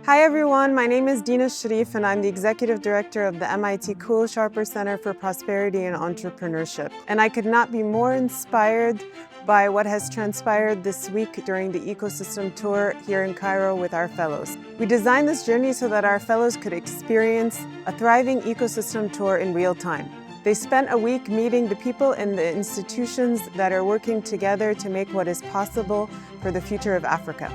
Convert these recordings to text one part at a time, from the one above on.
Hi everyone, my name is Dina Sharif and I'm the Executive Director of the MIT Cool Sharper Center for Prosperity and Entrepreneurship. And I could not be more inspired by what has transpired this week during the ecosystem tour here in Cairo with our fellows. We designed this journey so that our fellows could experience a thriving ecosystem tour in real time. They spent a week meeting the people and the institutions that are working together to make what is possible for the future of Africa.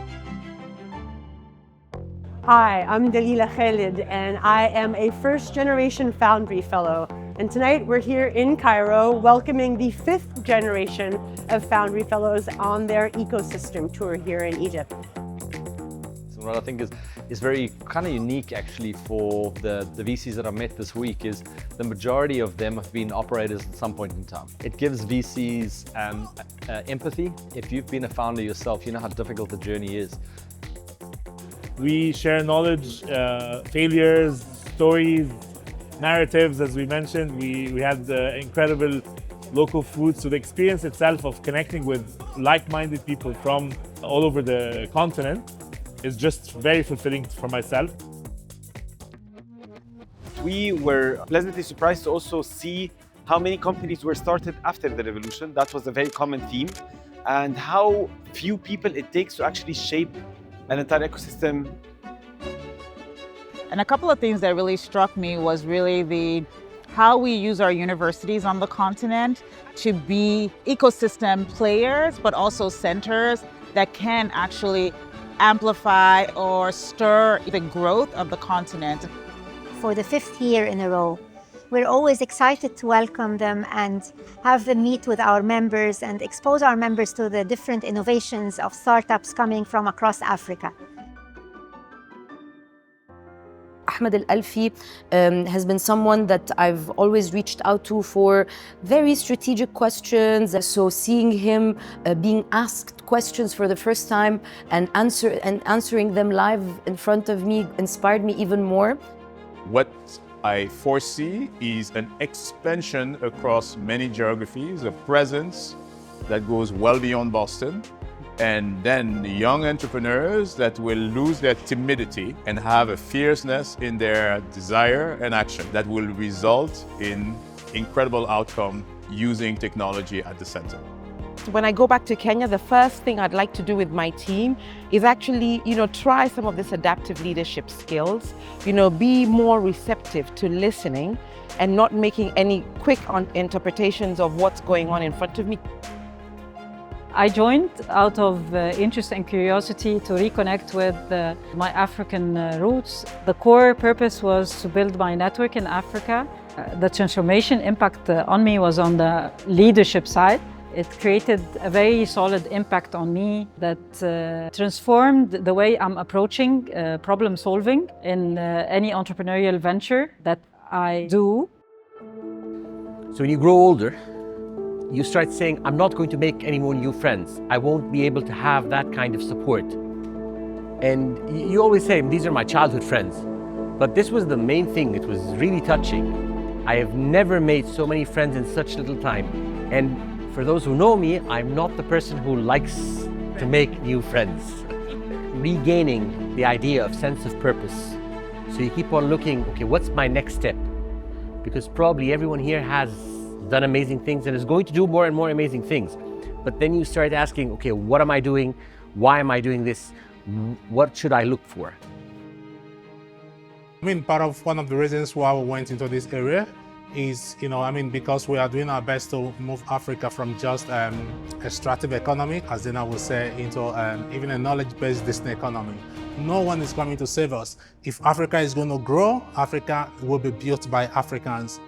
Hi, I'm Dalila Khalid, and I am a first-generation Foundry Fellow. And tonight we're here in Cairo welcoming the fifth generation of Foundry Fellows on their ecosystem tour here in Egypt. So what I think is very kind of unique actually for the VCs that I met this week is the majority of them have been operators at some point in time. It gives VCs empathy. If you've been a founder yourself, you know how difficult the journey is. We share knowledge, failures, stories, narratives, as we mentioned. We had incredible local food. So the experience itself of connecting with like-minded people from all over the continent is just very fulfilling for myself. We were pleasantly surprised to also see how many companies were started after the revolution. That was a very common theme, and how few people it takes to actually shape an entire ecosystem. And a couple of things that really struck me was really how we use our universities on the continent to be ecosystem players, but also centers that can actually amplify or stir the growth of the continent. For the fifth year in a row, we're always excited to welcome them and have them meet with our members and expose our members to the different innovations of startups coming from across Africa. Ahmed Al-Alfi has been someone that I've always reached out to for very strategic questions. So seeing him being asked questions for the first time and answering them live in front of me inspired me even more. What I foresee is an expansion across many geographies, a presence that goes well beyond Boston, and then young entrepreneurs that will lose their timidity and have a fierceness in their desire and action that will result in incredible outcome using technology at the center. When I go back to Kenya, the first thing I'd like to do with my team is actually, try some of this adaptive leadership skills, be more receptive to listening and not making any quick interpretations of what's going on in front of me. I joined out of interest and curiosity to reconnect with my African roots. The core purpose was to build my network in Africa. The transformation impact on me was on the leadership side. It created a very solid impact on me that transformed the way I'm approaching problem solving in any entrepreneurial venture that I do. So when you grow older, you start saying, I'm not going to make any more new friends. I won't be able to have that kind of support. And you always say, these are my childhood friends. But this was the main thing. It was really touching. I have never made so many friends in such little time. And for those who know me, I'm not the person who likes to make new friends. Regaining the idea of sense of purpose. So you keep on looking, okay, what's my next step? Because probably everyone here has done amazing things and is going to do more and more amazing things. But then you start asking, okay, what am I doing? Why am I doing this? What should I look for? Part of one of the reasons why we went into this area is, because we are doing our best to move Africa from just extractive economy, as Dina would say, into even a knowledge-based business economy. No one is coming to save us. If Africa is going to grow, Africa will be built by Africans.